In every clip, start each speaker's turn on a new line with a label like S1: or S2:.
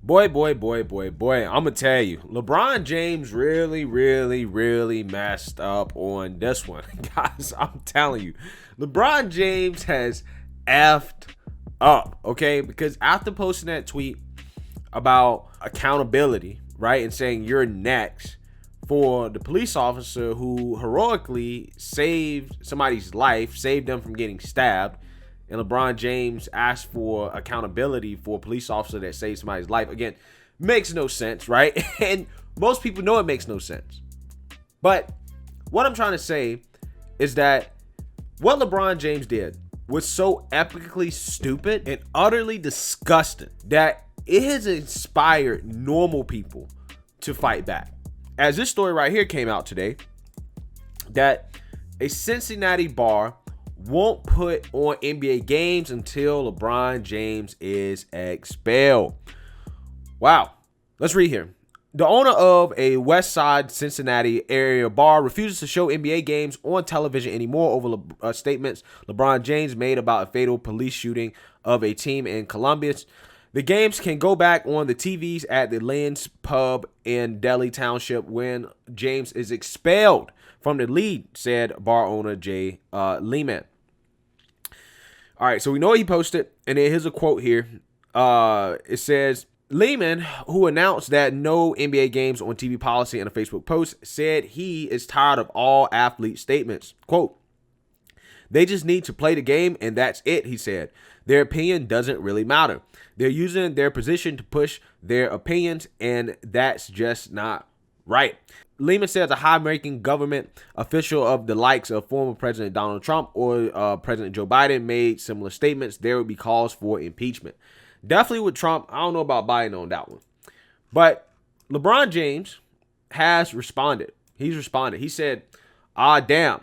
S1: Boy. I'm going to tell you, LeBron James really messed up on this one. Guys, I'm telling you, LeBron James has effed up, okay? Because after posting that tweet about accountability, right, and saying you're next for the police officer who heroically saved somebody's life, saved them from getting stabbed, and LeBron James asked for accountability for a police officer that saved somebody's life. Again, makes no sense, right? And most people know it makes no sense. But what I'm trying to say is that what LeBron James did was so epically stupid and utterly disgusting that it has inspired normal people to fight back. As this story right here came out today, that a Cincinnati bar won't put on NBA games until LeBron James is expelled. Wow. Let's read here. The owner of a West Side Cincinnati area bar refuses to show NBA games on television anymore over statements LeBron James made about a fatal police shooting of a team in Columbus. The games can go back on the TVs at the Lynn's Pub in Delhi Township when James is expelled from the league, said bar owner Jay Lehman. All right, so we know he posted, and then here's a quote here. It says, Lehman, who announced that no NBA games on TV policy in a Facebook post, said he is tired of all athlete statements. Quote, they just need to play the game, and that's it, he said. Their opinion doesn't really matter. They're using their position to push their opinions, and that's just not right. Lehman says a high-ranking government official of the likes of former President Donald Trump or President Joe Biden made similar statements. There would be calls for impeachment. Definitely with Trump. I don't know about Biden on that one. But LeBron James has responded. He's responded. He said, damn,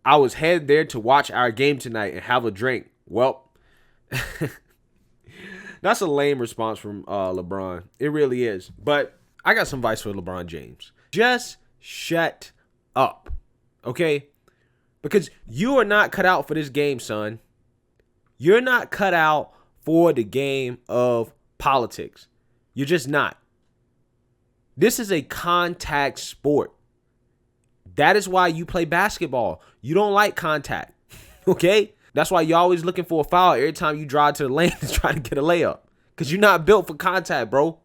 S1: I was headed there to watch our game tonight and have a drink. Well, that's a lame response from LeBron. It really is. But I got some advice for LeBron James. Just shut up, okay? Because you are not cut out for this game, son. You're not cut out for the game of politics. You're just not. This is a contact sport. That is why you play basketball. You don't like contact, okay? That's why you're always looking for a foul every time you drive to the lane to try to get a layup. Because you're not built for contact, bro.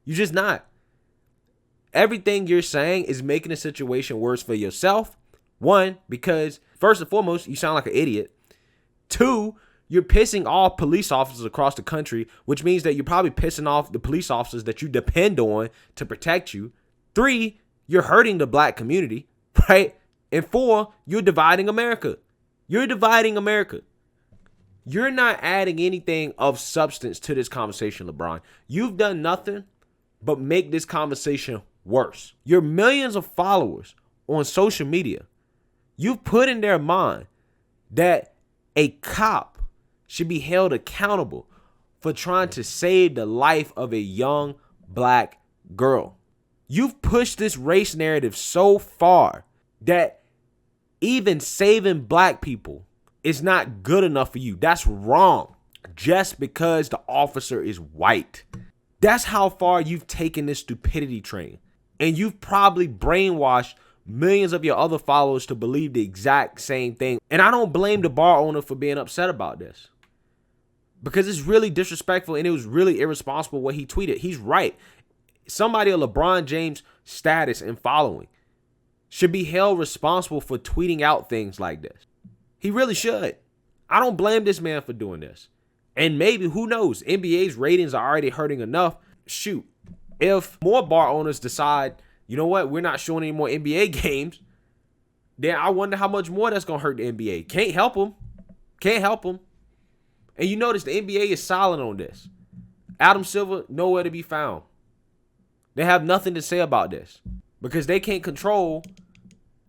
S1: You're just not. Everything you're saying is making the situation worse for yourself. One, because first and foremost, you sound like an idiot. Two, you're pissing off police officers across the country, which means that you're probably pissing off the police officers that you depend on to protect you. Three, you're hurting the black community, right? And four, you're dividing America. You're dividing America. You're not adding anything of substance to this conversation, LeBron. You've done nothing but make this conversation worse. Your millions of followers on social media, you've put in their mind that a cop should be held accountable for trying to save the life of a young black girl. You've pushed this race narrative so far that even saving black people is not good enough for you. That's wrong. Just because the officer is white. That's how far you've taken this stupidity train. And you've probably brainwashed millions of your other followers to believe the exact same thing. And I don't blame the bar owner for being upset about this. Because it's really disrespectful and it was really irresponsible what he tweeted. He's right. Somebody of LeBron James' status and following should be held responsible for tweeting out things like this. He really should. I don't blame this man for doing this. And maybe, who knows, NBA's ratings are already hurting enough. Shoot, if more bar owners decide, you know what, we're not showing any more NBA games, then I wonder how much more that's going to hurt the NBA. Can't help them. Can't help them. And you notice the NBA is silent on this. Adam Silver, nowhere to be found. They have nothing to say about this because they can't control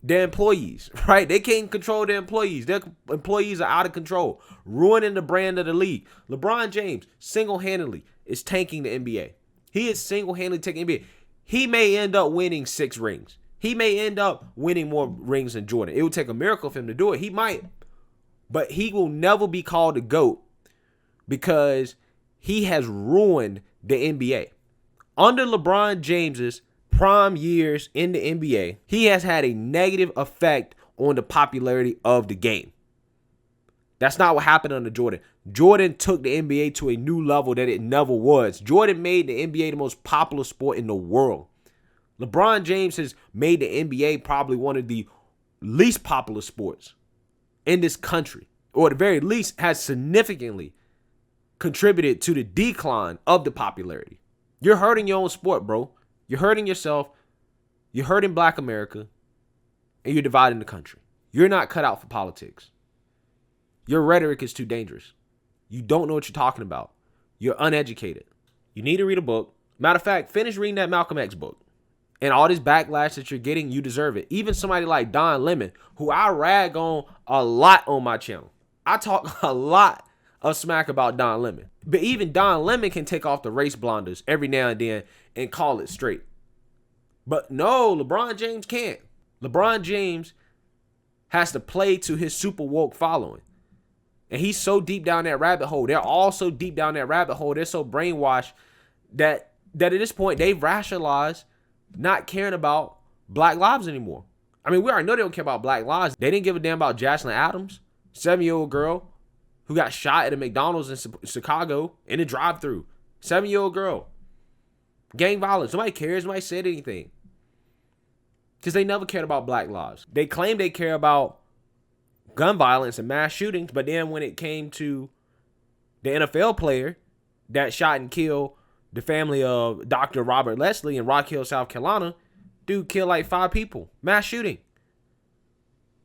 S1: their employees, right? They can't control their employees. Their employees are out of control, ruining the brand of the league. LeBron James single-handedly is tanking the NBA. He is single-handedly taking the NBA. He may end up winning 6 rings. He may end up winning more rings than Jordan. It would take a miracle for him to do it. He might. But he will never be called a GOAT because he has ruined the NBA. Under LeBron James's prime years in the NBA, he has had a negative effect on the popularity of the game. That's not what happened under Jordan. Jordan took the NBA to a new level that it never was. Jordan made the NBA the most popular sport in the world. LeBron James has made the NBA probably one of the least popular sports in this country, or at the very least has significantly contributed to the decline of the popularity. You're hurting your own sport, bro. You're hurting yourself. You're hurting Black America, and you're dividing the country. You're not cut out for politics. Your rhetoric is too dangerous. You don't know what you're talking about. You're uneducated. You need to read a book. Matter of fact, finish reading that Malcolm X book. And all this backlash that you're getting, you deserve it. Even somebody like Don Lemon, who I rag on a lot on my channel. I talk a lot of smack about Don Lemon. But even Don Lemon can take off the race blinders every now and then and call it straight. But no, LeBron James can't. LeBron James has to play to his super woke following. And he's so deep down that rabbit hole. They're all so deep down that rabbit hole. They're so brainwashed that at this point, they've rationalized not caring about Black lives anymore. I mean, we already know they don't care about Black lives. They didn't give a damn about Jocelyn Adams, 7-year-old girl who got shot at a McDonald's in Chicago in a drive-thru. 7-year-old girl. Gang violence. Nobody cares. Nobody said anything. Because they never cared about Black lives. They claim they care about gun violence and mass shootings, but then when it came to the NFL player that shot and killed the family of Dr. Robert Leslie in Rock Hill, South Carolina, dude killed like 5 people. Mass shooting.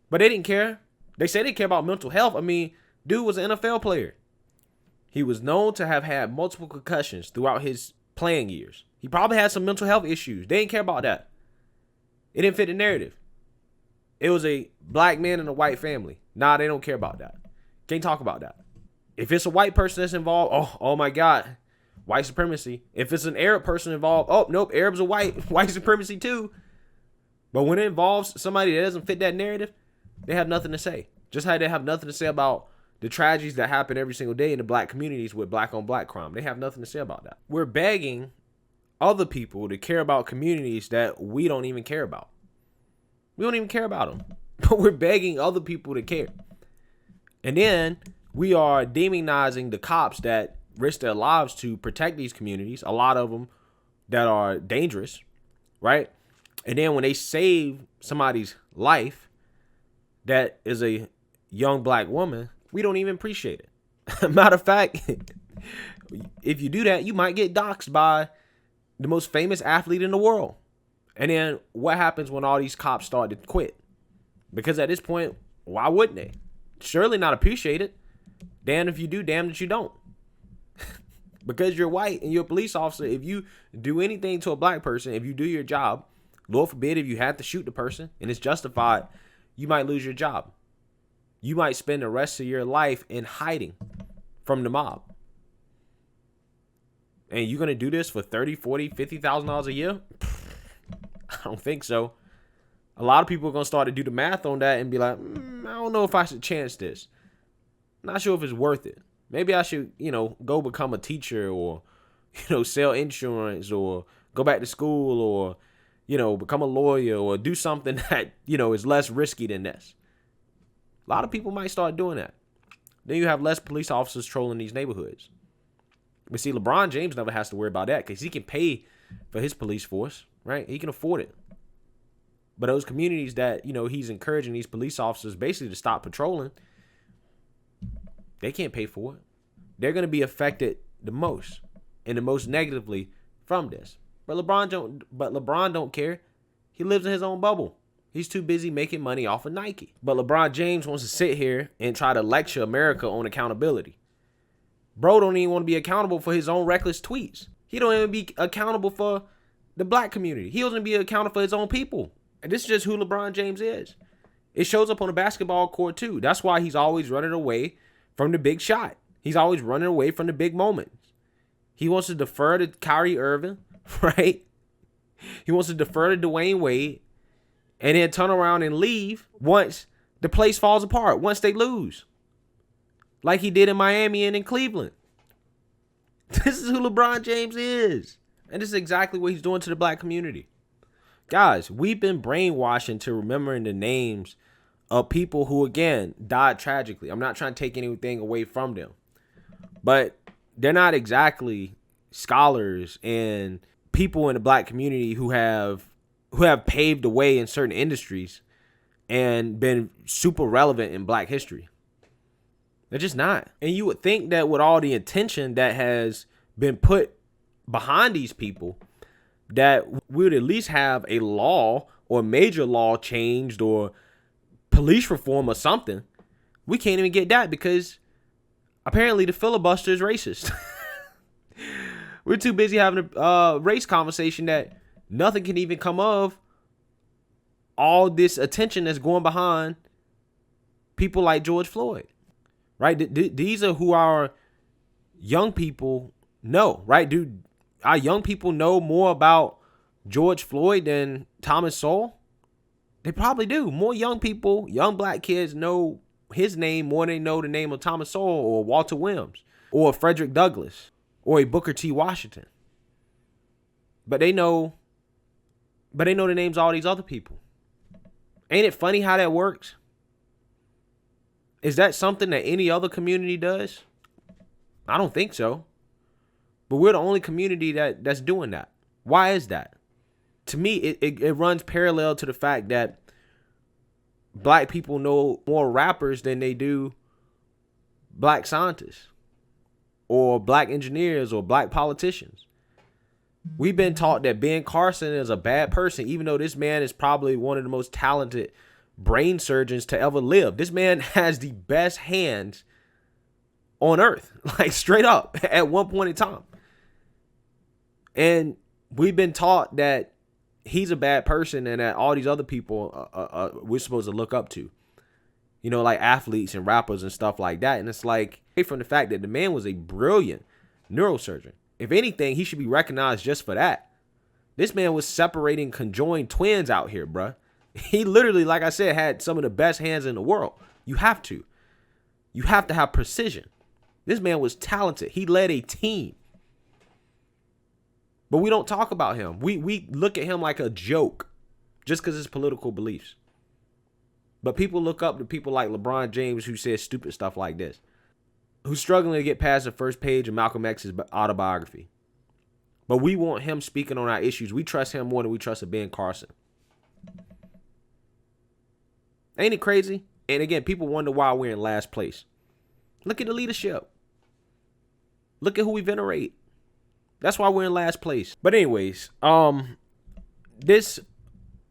S1: But they didn't care. They said they care about mental health. I mean, dude was an NFL player. He was known to have had multiple concussions throughout his playing years. He probably had some mental health issues. They didn't care about that. It didn't fit the narrative. It was a Black man and a white family. Nah, they don't care about that. Can't talk about that. If it's a white person that's involved, oh my God, white supremacy. If it's an Arab person involved, oh nope, Arabs are white supremacy too. But when it involves somebody that doesn't fit that narrative, they have nothing to say. Just how they have nothing to say about the tragedies that happen every single day in the Black communities with Black on Black crime. They have nothing to say about that. We're begging other people to care about communities that we don't even care about. We don't even care about them. But we're begging other people to care. And then we are demonizing the cops that risk their lives to protect these communities. A lot of them that are dangerous, right? And then when they save somebody's life that is a young Black woman, we don't even appreciate it. Matter of fact, if you do that, you might get doxxed by the most famous athlete in the world. And then what happens when all these cops start to quit? Because at this point, why wouldn't they? Surely not appreciate it. Damn if you do, damn if you don't. Because you're white and you're a police officer, if you do anything to a Black person, if you do your job, Lord forbid if you have to shoot the person and it's justified, you might lose your job. You might spend the rest of your life in hiding from the mob. And you're going to do this for $30,000, $40,000, $50,000 a year? I don't think so. A lot of people are going to start to do the math on that and be like, I don't know if I should chance this. Not sure if it's worth it. Maybe I should, go become a teacher or, sell insurance or go back to school or, become a lawyer or do something that, is less risky than this. A lot of people might start doing that. Then you have less police officers trolling these neighborhoods. But see, LeBron James never has to worry about that because he can pay for his police force, right? He can afford it. But those communities that, he's encouraging these police officers basically to stop patrolling, they can't pay for it. They're going to be affected the most and the most negatively from this. But LeBron don't care. He lives in his own bubble. He's too busy making money off of Nike. But LeBron James wants to sit here and try to lecture America on accountability. Bro don't even want to be accountable for his own reckless tweets. He don't even be accountable for the Black community. He doesn't be accountable for his own people. And this is just who LeBron James is. It shows up on the basketball court too. That's why he's always running away from the big shot. He's always running away from the big moments. He wants to defer to Kyrie Irving, right? He wants to defer to Dwayne Wade and then turn around and leave once the place falls apart, once they lose. Like he did in Miami and in Cleveland. This is who LeBron James is. And this is exactly what he's doing to the black community. Guys, we've been brainwashed into remembering the names of people who, again, died tragically. I'm not trying to take anything away from them, but they're not exactly scholars and people in the black community who have paved the way in certain industries and been super relevant in black history. They're just not. And you would think that with all the attention that has been put behind these people, that we would at least have a law or major law changed or police reform or something. We can't even get that because apparently the filibuster is racist. We're too busy having a race conversation that nothing can even come of all this attention that's going behind people like George Floyd, right? These are who our young people know, right? Dude, our young people know more about George Floyd than Thomas Sowell? They probably do. More young people, young black kids know his name more than they know the name of Thomas Sowell or Walter Williams or Frederick Douglass or a Booker T. Washington. But they know the names of all these other people. Ain't it funny how that works? Is that something that any other community does? I don't think so. But we're the only community that's doing that. Why is that? To me, it runs parallel to the fact that black people know more rappers than they do black scientists or black engineers or black politicians. We've been taught that Ben Carson is a bad person, even though this man is probably one of the most talented brain surgeons to ever live. This man has the best hands on earth, like straight up at one point in time. And we've been taught that he's a bad person and that all these other people we're supposed to look up to, you know, like athletes and rappers and stuff like that. And it's like, from the fact that the man was a brilliant neurosurgeon. If anything, he should be recognized just for that. This man was separating conjoined twins out here, bruh. He literally, like I said, had some of the best hands in the world. You have to have precision. This man was talented. He led a team. But we don't talk about him. We look at him like a joke just because of his political beliefs. But people look up to people like LeBron James who says stupid stuff like this, who's struggling to get past the first page of Malcolm X's autobiography. But we want him speaking on our issues. We trust him more than we trust a Ben Carson. Ain't it crazy? And again, people wonder why we're in last place. Look at the leadership. Look at who we venerate. That's why we're in last place. But anyways, this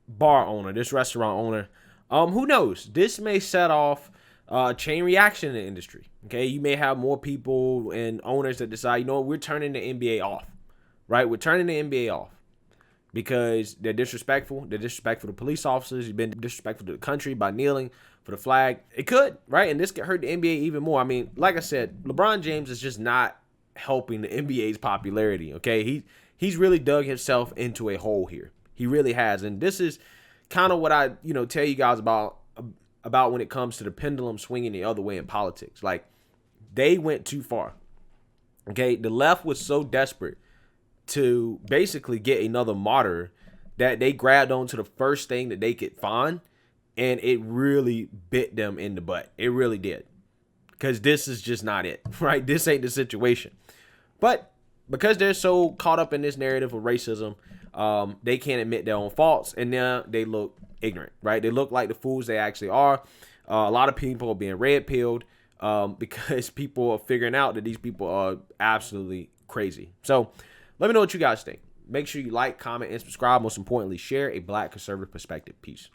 S1: bar owner, this restaurant owner, who knows? This may set off a chain reaction in the industry. Okay, you may have more people and owners that decide, you know what, we're turning the NBA off. Right? We're turning the NBA off because they're disrespectful. They're disrespectful to police officers. You've been disrespectful to the country by kneeling for the flag. It could, right? And this could hurt the NBA even more. I mean, like I said, LeBron James is just not helping the NBA's popularity. Okay, he's really dug himself into a hole here. He really has. And this is kind of what I tell you guys about when it comes to the pendulum swinging the other way in politics. Like, they went too far. Okay, the left was so desperate to basically get another martyr that they grabbed onto the first thing that they could find, and it really bit them in the butt. It really did. Because this is just not it, right? This ain't the situation. But because they're so caught up in this narrative of racism, they can't admit their own faults, and now they look ignorant, right? They look like the fools they actually are. A lot of people are being red-pilled because people are figuring out that these people are absolutely crazy. So let me know what you guys think. Make sure you like, comment, and subscribe. Most importantly, share a black conservative perspective. Peace.